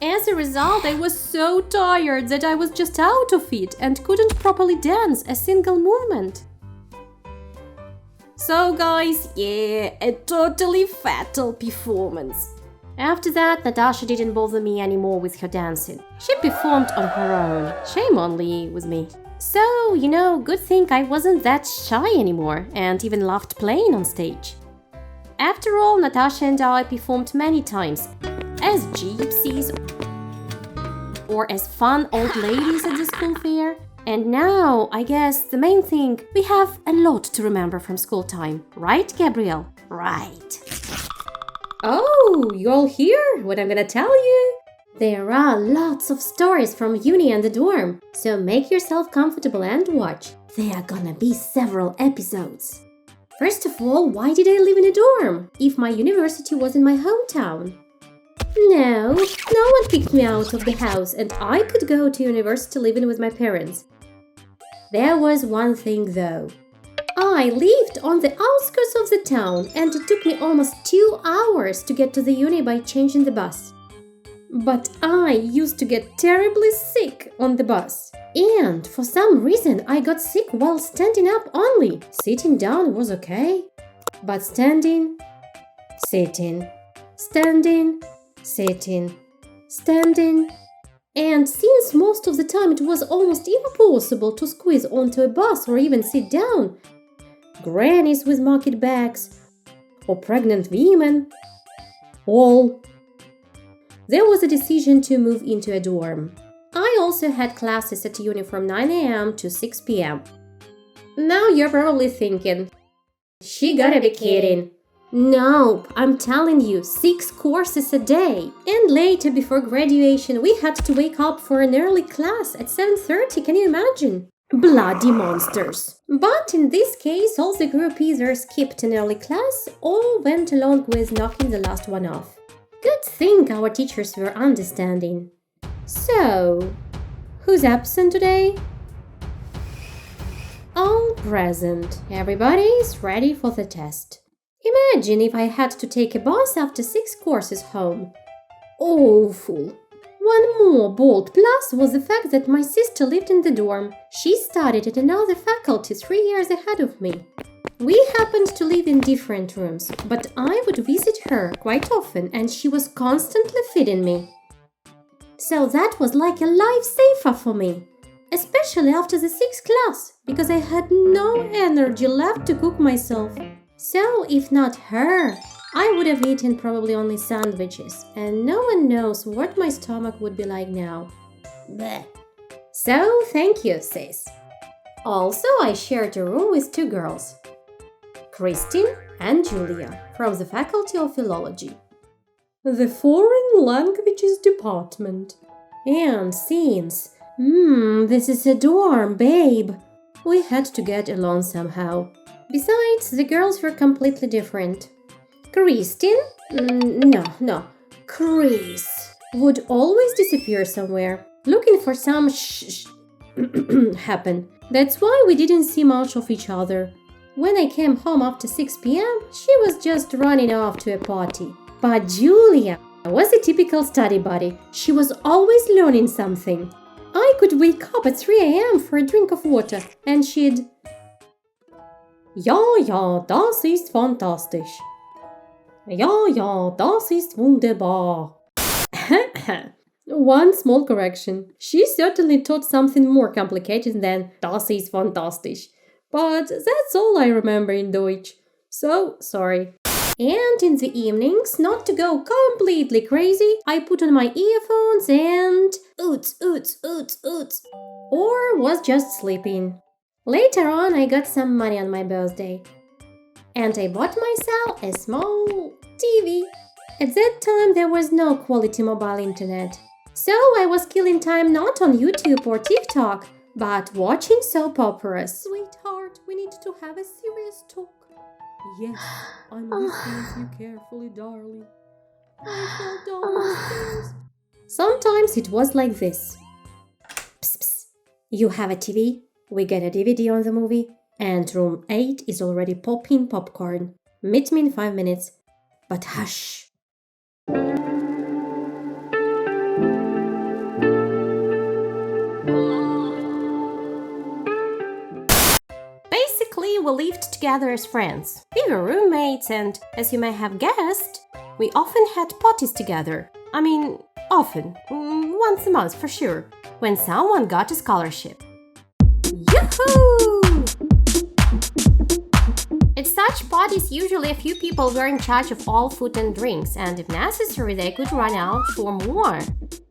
As a result, I was so tired that I was just out of it and couldn't properly dance a single movement. So guys, yeah, a totally fatal performance. After that, Natasha didn't bother me anymore with her dancing. She performed on her own. Shame only with me. So, good thing I wasn't that shy anymore and even loved playing on stage. After all, Natasha and I performed many times as gypsies or as fun old ladies at the school fair. And now, I guess the main thing, we have a lot to remember from school time. Right, Gabrielle? Right. Oh, you all hear what I'm gonna tell you? There are lots of stories from uni and the dorm, so make yourself comfortable and watch. There are gonna be several episodes. First of all, why did I live in a dorm if my university was in my hometown? No one kicked me out of the house and I could go to university living with my parents. There was one thing though. I lived on the outskirts of the town and it took me almost 2 hours to get to the uni by changing the bus. But I used to get terribly sick on the bus. And for some reason I got sick while standing up only. Sitting down was okay. But standing, sitting, standing, sitting, standing. And since most of the time it was almost impossible to squeeze onto a bus or even sit down, grannies with market bags, or pregnant women, there was a decision to move into a dorm. I also had classes at uni from 9 a.m. to 6 p.m. Now you're probably thinking, she gotta be kidding. Nope, I'm telling you, 6 courses a day. And later, before graduation, we had to wake up for an early class at 7:30, can you imagine? Bloody monsters. But in this case, all the group either skipped an early class or went along with knocking the last one off. Good thing our teachers were understanding. So, who's absent today? All present. Everybody is ready for the test. Imagine if I had to take a bus after 6 courses home. Awful. One more bold plus was the fact that my sister lived in the dorm. She studied at another faculty 3 years ahead of me. We happened to live in different rooms, but I would visit her quite often and she was constantly feeding me. So that was like a lifesaver for me, especially after the 6th class, because I had no energy left to cook myself. So if not her, I would have eaten probably only sandwiches, and no one knows what my stomach would be like now. Blech. So thank you, sis. Also, I shared a room with 2 girls, Christine and Julia, from the Faculty of Philology, the Foreign Languages Department. And since, this is a dorm, babe, we had to get along somehow. Besides, the girls were completely different. Kristin? No. Chris would always disappear somewhere, looking for some happen. That's why we didn't see much of each other. When I came home after 6 p.m., she was just running off to a party. But Julia was a typical study buddy. She was always learning something. I could wake up at 3 a.m. for a drink of water and she'd... Ja, das ist fantastisch. Ja, das ist wunderbar. One small correction. She certainly taught something more complicated than das ist fantastisch. But that's all I remember in Deutsch. So, sorry. And in the evenings, not to go completely crazy, I put on my earphones and... oots. Or was just sleeping. Later on, I got some money on my birthday. And I bought myself a small TV. At that time, there was no quality mobile internet. So I was killing time not on YouTube or TikTok, but watching soap operas. Sweetheart, we need to have a serious talk. Yes, I'm listening to you carefully, darling. I fell down the stairs. Sometimes it was like this. Psst. You have a TV? We get a DVD on the movie, and room 8 is already popping popcorn. Meet me in 5 minutes. But hush! Basically, we lived together as friends. We were roommates and, as you may have guessed, we often had parties together. I mean, often. Once a month for sure, when someone got a scholarship. Yahoo! At such parties, usually a few people were in charge of all food and drinks, and if necessary, they could run out for more.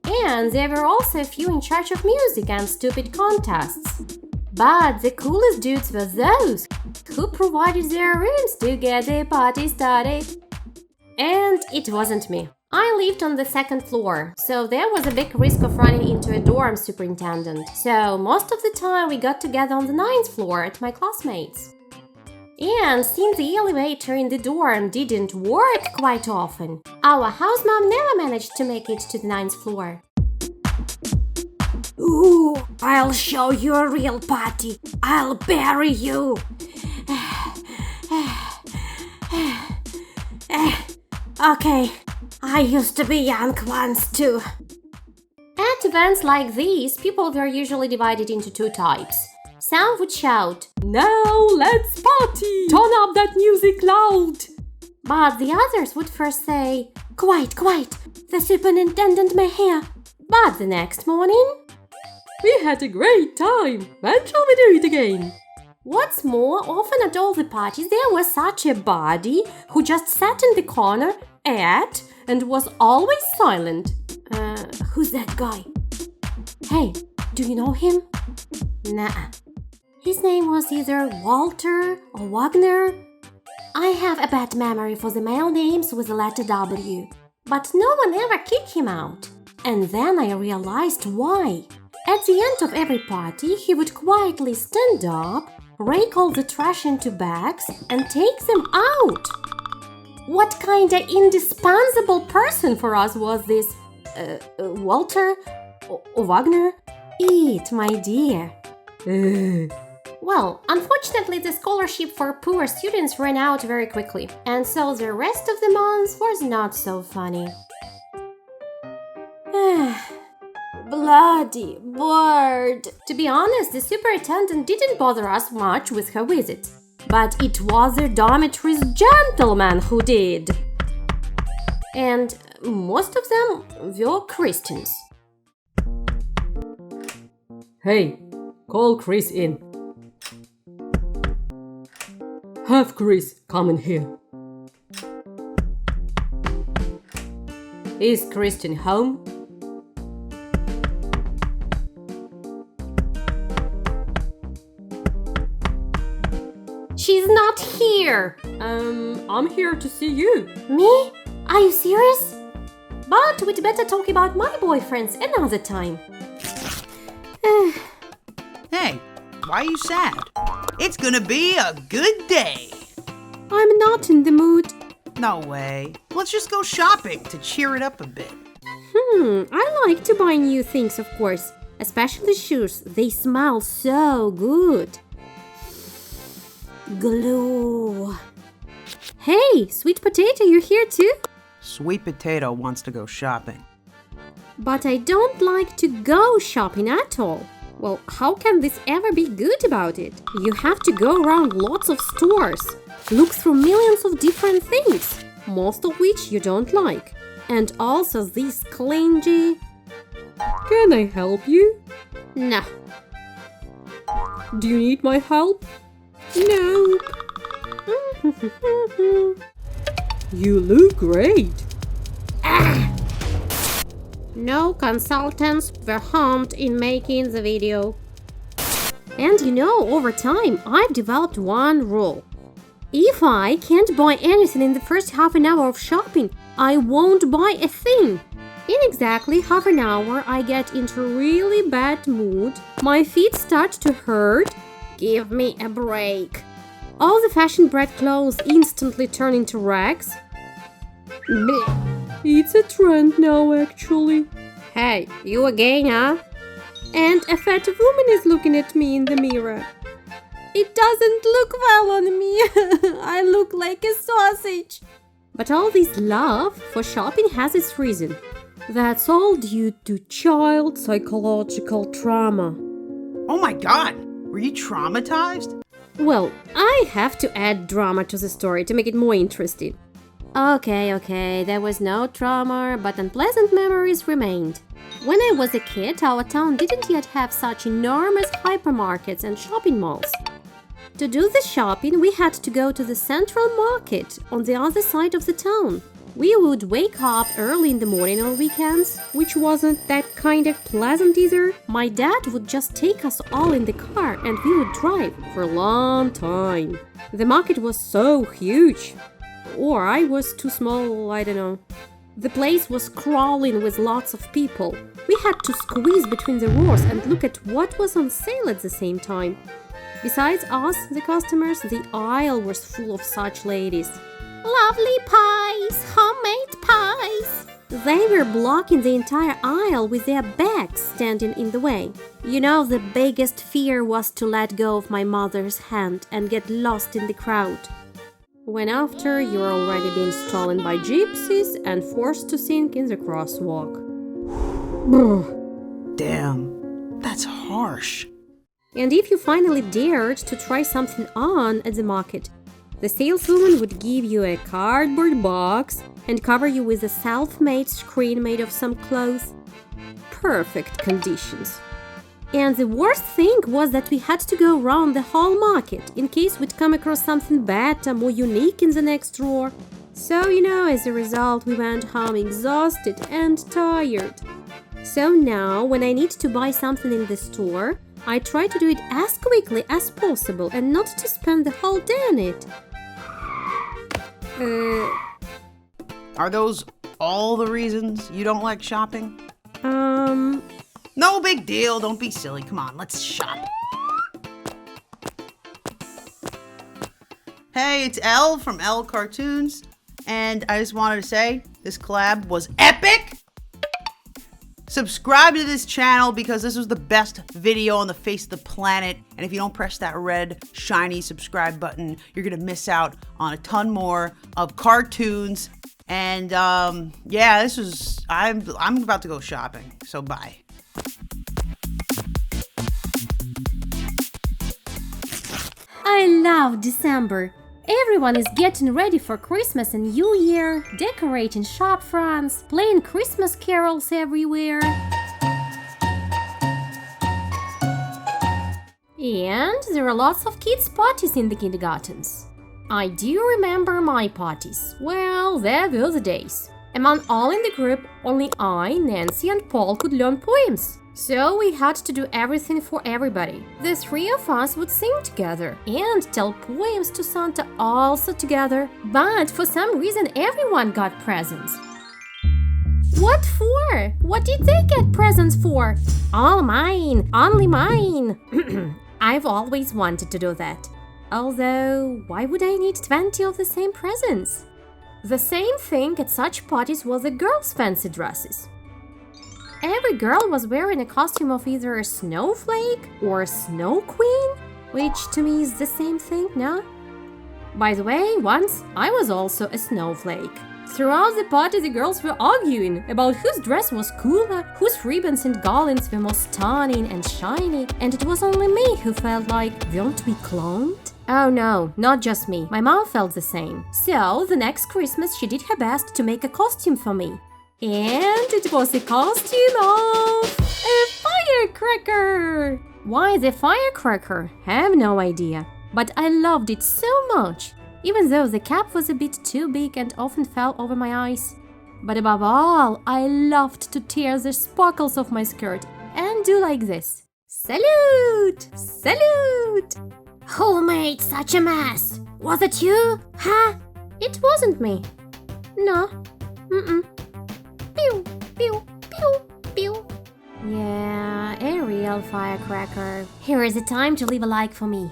And there were also a few in charge of music and stupid contests. But the coolest dudes were those who provided their rooms to get the party started. And it wasn't me. I lived on the 2nd floor, so there was a big risk of running into a dorm superintendent. So most of the time we got together on the 9th floor at my classmates. And since the elevator in the dorm didn't work quite often, our house mom never managed to make it to the 9th floor. Ooh, I'll show you a real party. I'll bury you. Okay, I used to be young once too. At events like these, people were usually divided into 2 types. Some would shout, Now let's party! Turn up that music loud! But the others would first say, Quiet, the superintendent may hear. But the next morning... We had a great time! When shall we do it again? What's more, often at all the parties there was such a body who just sat in the corner, ate, and was always silent. Who's that guy? Hey, do you know him? Nah. His name was either Walter or Wagner. I have a bad memory for the male names with the letter W. But no one ever kicked him out. And then I realized why. At the end of every party, he would quietly stand up, rake all the trash into bags, and take them out. What kinda indispensable person for us was this, Walter or Wagner? Eat, my dear. Well, unfortunately, the scholarship for poor students ran out very quickly, and so the rest of the month was not so funny. Bloody bored. To be honest, the superintendent didn't bother us much with her visit. But it was the dormitory's gentleman who did. And most of them were Christians. Hey, call Chris in. Have Chris come in here. Is Kristin home? She's not here. I'm here to see you. Me? Are you serious? But we'd better talk about my boyfriends another time. Hey, why are you sad? It's gonna be a good day. I'm not in the mood. No way. Let's just go shopping to cheer it up a bit. I like to buy new things, of course. Especially shoes. They smell so good. Glue. Hey, Sweet Potato, you here too? Sweet Potato wants to go shopping. But I don't like to go shopping at all. Well, how can this ever be good about it? You have to go around lots of stores, look through millions of different things, most of which you don't like. And also this clingy... Can I help you? No. Do you need my help? No. You look great. No consultants were harmed in making the video. And you know, over time, I've developed one rule. If I can't buy anything in the first half an hour of shopping, I won't buy a thing. In exactly half an hour, I get into a really bad mood. My feet start to hurt. Give me a break. All the fashion-bred clothes instantly turn into rags. Blech. It's a trend now, actually. Hey, you again, huh? And a fat woman is looking at me in the mirror. It doesn't look well on me. I look like a sausage. But all this love for shopping has its reason. That's all due to child psychological trauma. Oh my god! Were you traumatized? Well, I have to add drama to the story to make it more interesting. Okay, there was no trauma, but unpleasant memories remained. When I was a kid, our town didn't yet have such enormous hypermarkets and shopping malls. To do the shopping, we had to go to the central market on the other side of the town. We would wake up early in the morning on weekends, which wasn't that kind of pleasant either. My dad would just take us all in the car and we would drive for a long time. The market was so huge. Or I was too small, I don't know. The place was crawling with lots of people. We had to squeeze between the rows and look at what was on sale at the same time. Besides us, the customers, the aisle was full of such ladies. Lovely pies, homemade pies. They were blocking the entire aisle with their bags standing in the way. You know, the biggest fear was to let go of my mother's hand and get lost in the crowd. When after you're already being stolen by gypsies and forced to sink in the crosswalk. Damn, that's harsh. And if you finally dared to try something on at the market, the saleswoman would give you a cardboard box and cover you with a self-made screen made of some cloth. Perfect conditions. And the worst thing was that we had to go around the whole market in case we'd come across something better, more unique in the next drawer. So, you know, as a result, we went home exhausted and tired. So now, when I need to buy something in the store, I try to do it as quickly as possible and not to spend the whole day on it. Are those all the reasons you don't like shopping? No big deal. Don't be silly. Come on, let's shop. Hey, it's Elle from Elle Cartoons. And I just wanted to say, this collab was epic! Subscribe to this channel because this was the best video on the face of the planet. And if you don't press that red, shiny subscribe button, you're gonna miss out on a ton more of cartoons. And yeah, this was, I'm about to go shopping, so bye. I love December. Everyone is getting ready for Christmas and New Year, decorating shop fronts, playing Christmas carols everywhere. And there are lots of kids' parties in the kindergartens. I do remember my parties. Well, there were the days. Among all in the group, only I, Nancy and Paul could learn poems. So we had to do everything for everybody. The three of us would sing together and tell poems to Santa also together. But for some reason everyone got presents. What for? What did they get presents for? All mine, only mine. I've always wanted to do that. Although, why would I need 20 of the same presents? The same thing at such parties was the girls' fancy dresses. Every girl was wearing a costume of either a snowflake or a snow queen, which to me is the same thing, no? By the way, once I was also a snowflake. Throughout the party, the girls were arguing about whose dress was cooler, whose ribbons and garlands were more stunning and shiny, and it was only me who felt like, weren't we cloned? Oh no, not just me. My mom felt the same. So, the next Christmas she did her best to make a costume for me. And it was a costume of a firecracker! Why the firecracker? I have no idea. But I loved it so much, even though the cap was a bit too big and often fell over my eyes. But above all, I loved to tear the sparkles off my skirt and do like this. Salute! Salute! Who made such a mess? Was it you? Huh? It wasn't me. No. Pew, pew, pew, pew. Yeah, a real firecracker. Here is the time to leave a like for me.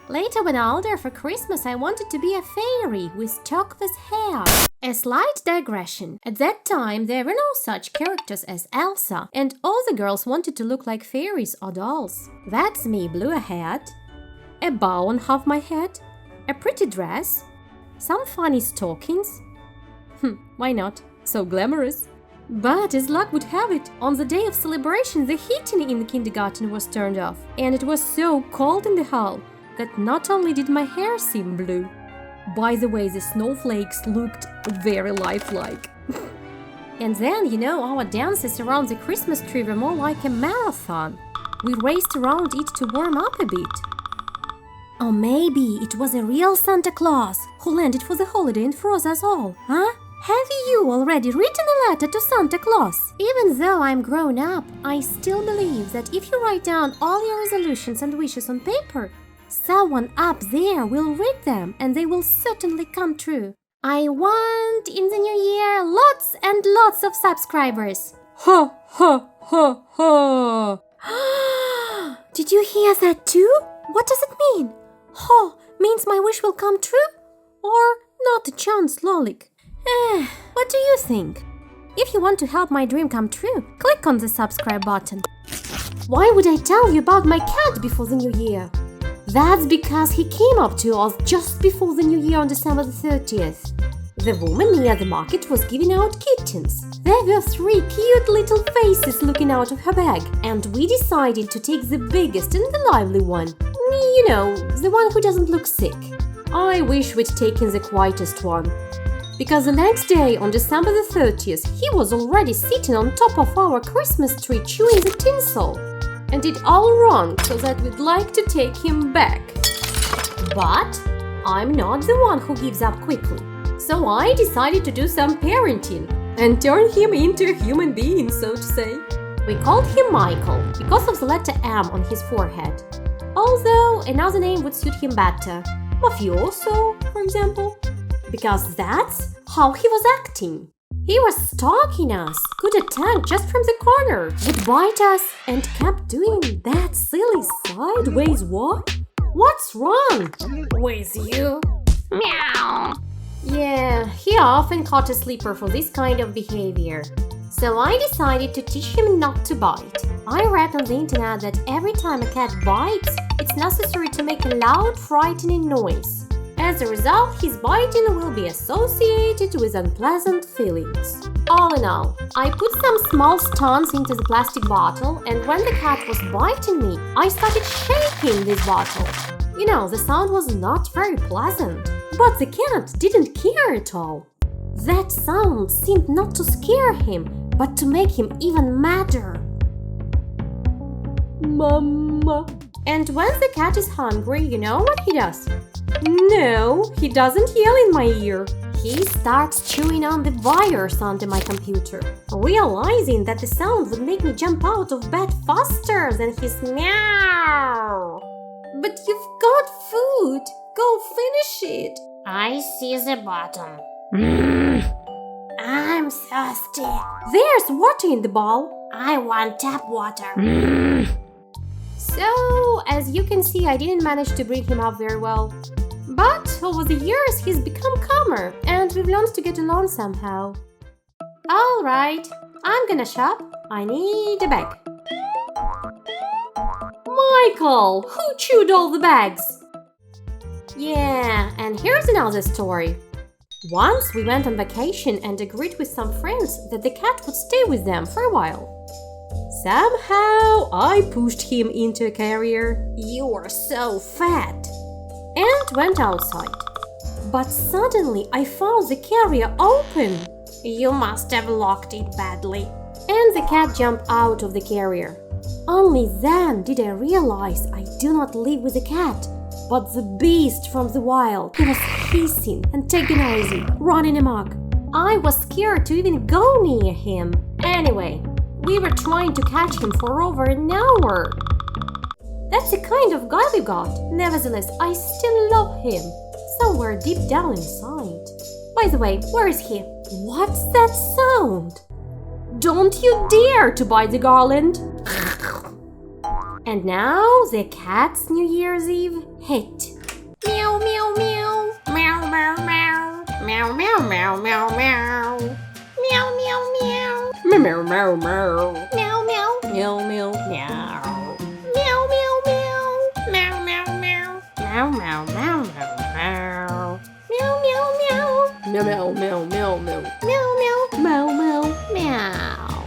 Later when older for Christmas I wanted to be a fairy with turquoise hair. A slight digression. At that time there were no such characters as Elsa, and all the girls wanted to look like fairies or dolls. That's me, blew a hat, a bow on half my head, a pretty dress, some funny stockings. Why not? So glamorous. But as luck would have it, on the day of celebration the heating in the kindergarten was turned off, and it was so cold in the hall that not only did my hair seem blue, by the way, the snowflakes looked very lifelike. And then, you know, our dances around the Christmas tree were more like a marathon. We raced around it to warm up a bit. Or maybe it was a real Santa Claus who landed for the holiday and froze us all, huh? Have you already written a letter to Santa Claus? Even though I'm grown up, I still believe that if you write down all your resolutions and wishes on paper, someone up there will read them and they will certainly come true. I want in the new year lots and lots of subscribers. Ha ha ha ha! Did you hear that too? What does it mean? Ha means my wish will come true? Or not a chance, Lolik? What do you think? If you want to help my dream come true, click on the subscribe button. Why would I tell you about my cat before the new year? That's because he came up to us just before the new year on December the 30th. The woman near the market was giving out kittens. There were 3 cute little faces looking out of her bag, and we decided to take the biggest and the lively one. You know, the one who doesn't look sick. I wish we'd taken the quietest one. Because the next day, on December the 30th, he was already sitting on top of our Christmas tree chewing the tinsel. And did all wrong, so that we'd like to take him back. But I'm not the one who gives up quickly. So I decided to do some parenting and turn him into a human being, so to say. We called him Michael because of the letter M on his forehead. Although another name would suit him better. Mafioso, for example. Because that's how he was acting. He was stalking us, could attack just from the corner, would bite us, and kept doing that silly sideways walk. What's wrong with you? Meow. Yeah, he often caught a sleeper for this kind of behavior. So I decided to teach him not to bite. I read on the internet that every time a cat bites, it's necessary to make a loud, frightening noise. As a result, his biting will be associated with unpleasant feelings. All in all, I put some small stones into the plastic bottle, and when the cat was biting me, I started shaking this bottle. You know, the sound was not very pleasant, but the cat didn't care at all. That sound seemed not to scare him, but to make him even madder. Mama. And when the cat is hungry, you know what he does? No, he doesn't yell in my ear. He starts chewing on the wires under my computer, realizing that the sound would make me jump out of bed faster than his meow. But you've got food. Go finish it. I see the bottom. I'm thirsty. There's water in the bowl. I want tap water. So, as you can see, I didn't manage to bring him up very well. But over the years, he's become calmer, and we've learned to get along somehow. Alright, I'm gonna shop. I need a bag. Michael, who chewed all the bags? Yeah, and here's another story. Once we went on vacation and agreed with some friends that the cat would stay with them for a while. Somehow I pushed him into a carrier. You are so fat! And went outside. But suddenly I found the carrier open. You must have locked it badly. And the cat jumped out of the carrier. Only then did I realize I do not live with a cat, but the beast from the wild. He was hissing, antagonizing, running amok. I was scared to even go near him. Anyway, we were trying to catch him for over an hour. That's the kind of guy we got. Nevertheless, I still love him, somewhere deep down inside. By the way, where is he? What's that sound? Don't you dare to bite the garland! And now the cat's New Year's Eve hit. Meow meow meow, meow meow meow, meow meow meow meow meow, meow meow meow, meow meow meow, meow meow meow meow meow, meow meow meow, meow meow meow, meow meow meow meow, meow meow meow, meow meow meow meow meow, meow meow meow meow meow.